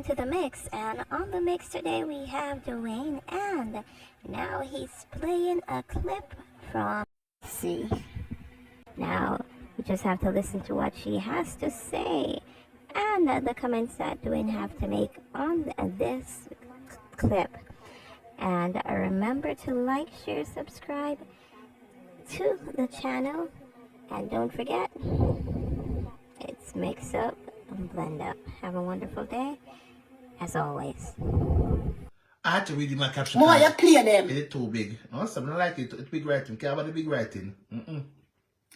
welcome to the mix. And on the mix today we have Dwayne, and now he's playing a clip from C. Now you just have to listen to what she has to say and the comments that Dwayne have to make on this clip. And remember to like, share, subscribe to the channel, and don't forget, it's Mix Up and Blend Up. Have a wonderful day, as always. I had to read in my caption. More you play them. It's too big. Awesome, I like it. It's big writing. Care about the big writing.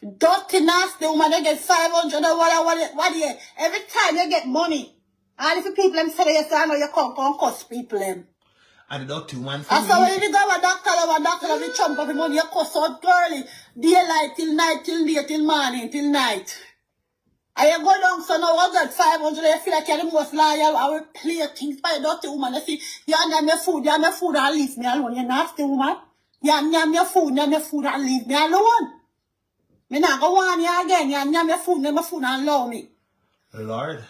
Dirty nasty woman, they get 500 or what every time they get money. And if the people them say yes, I know you come cost people them. And the dirty woman. I saw when you go to a doctor, you chump up the money, you cost out girly. Daylight till night, till day, till morning, till night. And you go down, so now I got 500, you feel like you're the most loyal. I will play things by a dirty woman. You see, you have your food, and leave me alone. You nasty woman. You have your food, and leave me alone. Me not go on you again. You have your food, and allow me. Lord.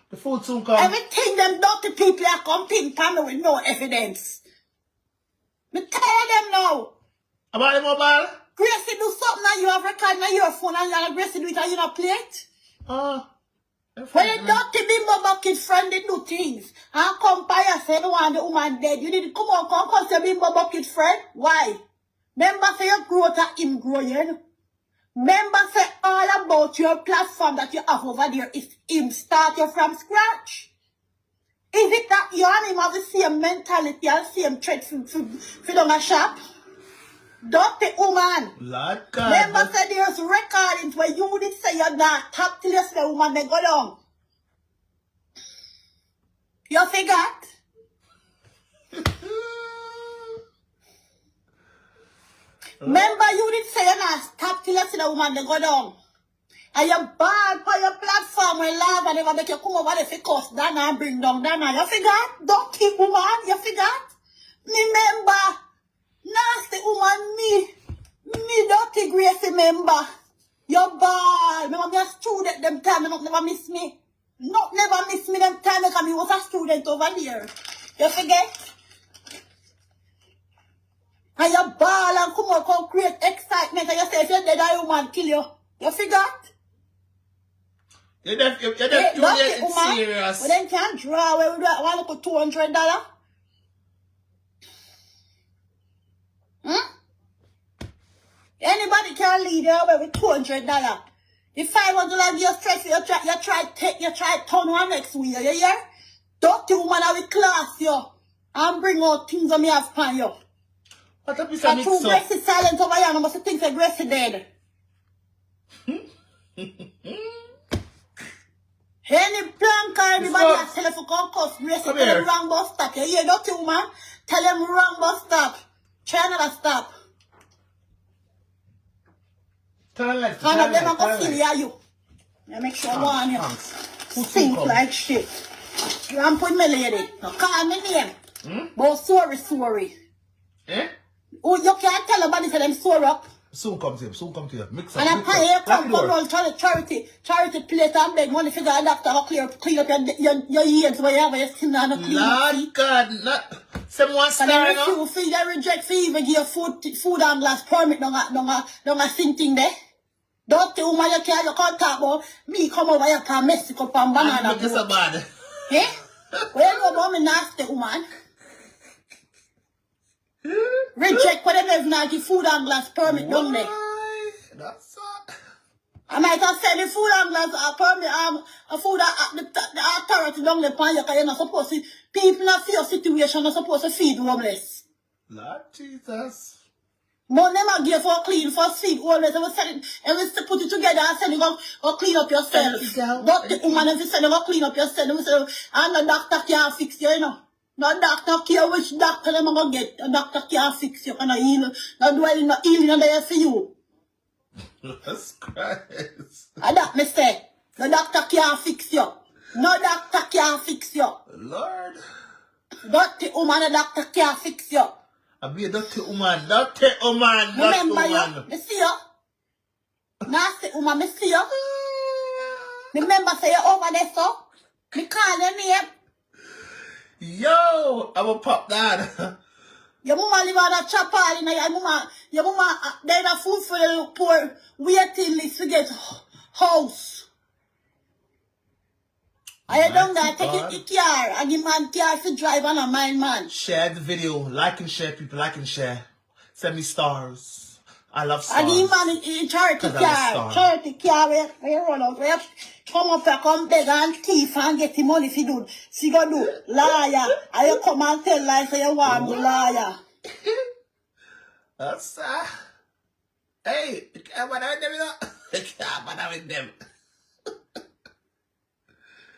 The food soon come. Everything them dirty people are coming panel with no evidence. Me tell them now. About the mobile? Gracie do something and you have record on your phone and you Gracie do it and you not play it. When the dirty bimbo bucket friend they do things and come by and say the woman dead. You need to come on, come say bimbo bucket friend. Why? Remember say you grow to him grow, you know? Remember say all about your platform that you have over there is him start you from scratch. Is it that you and him have the same mentality and same trait for down a shop? Dirty woman. Lord God. Remember say there's recordings where you did say you're not top till you say woman they go down. You forgot? Remember you did say you're not stop till you see the woman they go down. And you bad for your platform when love and never make you come over there for cost Dana and bring down Dana. You forgot? Dirty woman, you forgot? Remember, nasty woman, me dirty Gracie member. You bad. Remember me a student them time, you never miss me. Never miss me them time because me was a student over here. You forget? And you ball and come create excitement and you say if you're dead, a woman kill you. You forgot? You're serious. But then can't draw where we do $100. Anybody can lead you away with $200. If $500 you stress, you try turn one next week, you hear? Dirty woman I will class you and bring out things that me have for you. What a piece of mix up. Gracie silent over here, I must think that Gracie dead. Any plank or anybody that tell if you come cuss Gracie, tell them wrong bus stop. You hear dirty woman? Tell them wrong bus stop. Try another stop. Turn left. None of them are going to feel you. You make sure one you sink like shit. You want to put me lady. Now call me name. But sorry. Eh? Oh, you can't tell nobody say them sore up. Soon come to you. Mix up. And I pay you come roll charity plate and beg money figure a doctor to clean up your ears where you have your skin and clean up. Lord God, not someone star, and then refuse, they reject for even give food and glass permit don't a thing there. Don't tell woman you can't talk about me come over here to Mexico and banana. I'm so bad. Eh? Well you know about me nasty woman. Reject whatever if not give food and glass permit down there. That's I might have said the food and glass permit a food the authority down there because you're not supposed to people in a fear situation are supposed to feed homeless. Lord Jesus. But never give for clean for feed homeless and we put it together and say you go clean up yourself. But the woman if you say you go clean up yourself and the doctor can't fix you, you know. No doctor care which doctor them gonna get. The doctor can't fix you, and heal. No dwelling, no healing there for you. Jesus Christ. And that me say, the doctor can't fix you. No doctor can't fix you. Lord. Dirty woman, the doctor can't fix you. I be a dirty woman. Remember you? Me see you. Nasty woman, me see you. Remember, say you're over there, so? Me call your name. Yo, I'm a pop dad. Your mama live on a chapel, your mama, they have food for the poor, waiting list to get house. I don't that take it car, and the man car to drive on a man. Share the video, like and share, people, like and share. Send me stars. I love stars. And the man in charity car, where you run out, where come up here, come beg and thief and get the money if you do. See go do, liar. And you come and tell lies so you want the liar. That's hey, you can't bother with them, you know? You can't bother with them.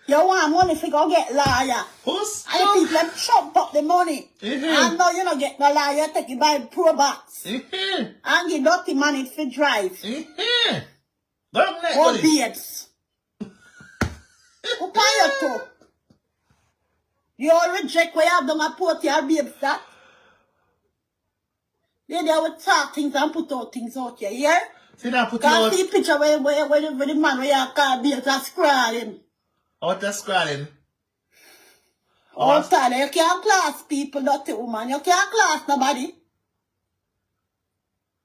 You want money if you go get liar. Who's and the people them chop up the money. And now you don't get the liar, take it by pro box. And give dirty money if you drive. Or babes. Who pay you to? You all reject where you have done a put your babes that. They will talk things and put out things out here, yeah? See that put out. See picture where the man where you call babes are scrolling. What the scrolling? All time, you can't class people, dirty woman. You can't class nobody.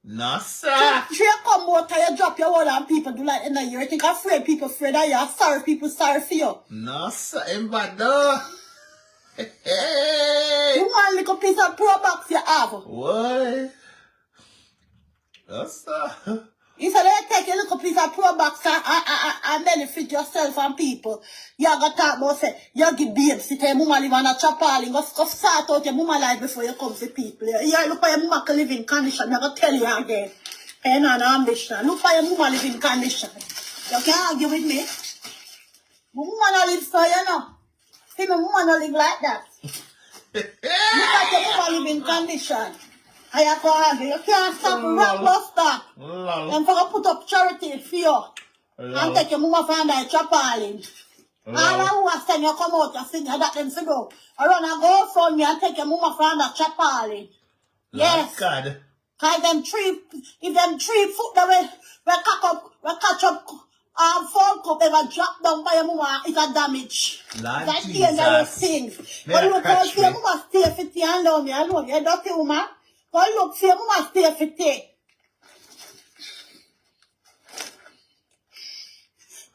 No, sir. If you come out and you drop your word and people do like in the year, you think afraid people afraid of you. Sorry people sorry for you. No, sir. In bad though. Hey. You want a little piece of pro box you have. What? No, sir. You said you take a little piece of pro box and benefit yourself and people. You got to talk about say, you give babes, sit your mama live on a chapel, go start out your mama life before you come to people. You look at your mama live in condition, I'm going to tell you again. And an ambition. Look at your mama live in condition. You can't argue with me. My mama live so, you know. See, my mama live like that. Look at your mama live in condition. I have to argue. You can't stop rock buster. And for to put up charity for you. And take your mama from the chapel. All who are saying you come out and sing that them to go. I run and go from me and take your mama from the chapel. Yes. God. Cause if them 3 foot the way we catch up phone cup ever drop down by your mama, it's a damage. That's the dangerous things. But look how your mama stay for tea and love me. I know you're dirty woman. But look, your mama stay for tea.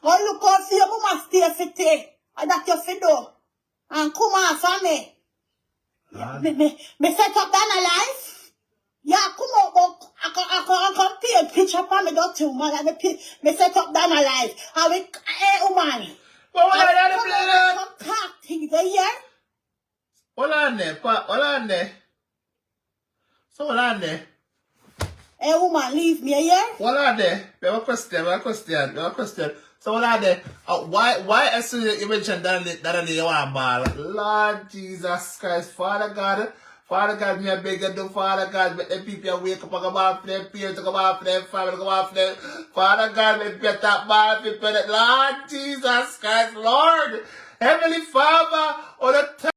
But look how your mama stay for tea. And that you fi do. And come on for me. Me set up down a life. Yeah, come on, I can pay a picture for me, don't you, man? Me set up down a life. I will, hey, woman. But what are you playing? Come talk things, yeah? Hold on there, Pat. Hold on there. So hold on there. Hey, woman, leave me, yeah? Hold on there. We have a question. So hold on there. Why as soon as you mentioned that you want ball? Lord Jesus Christ, Father God, me a beg you do, Father God, make them people wake up and go back for them parents, go back for them family, go back for them. Father God, make me that ball for them. Lord Jesus Christ, Lord, Heavenly Father, all the time.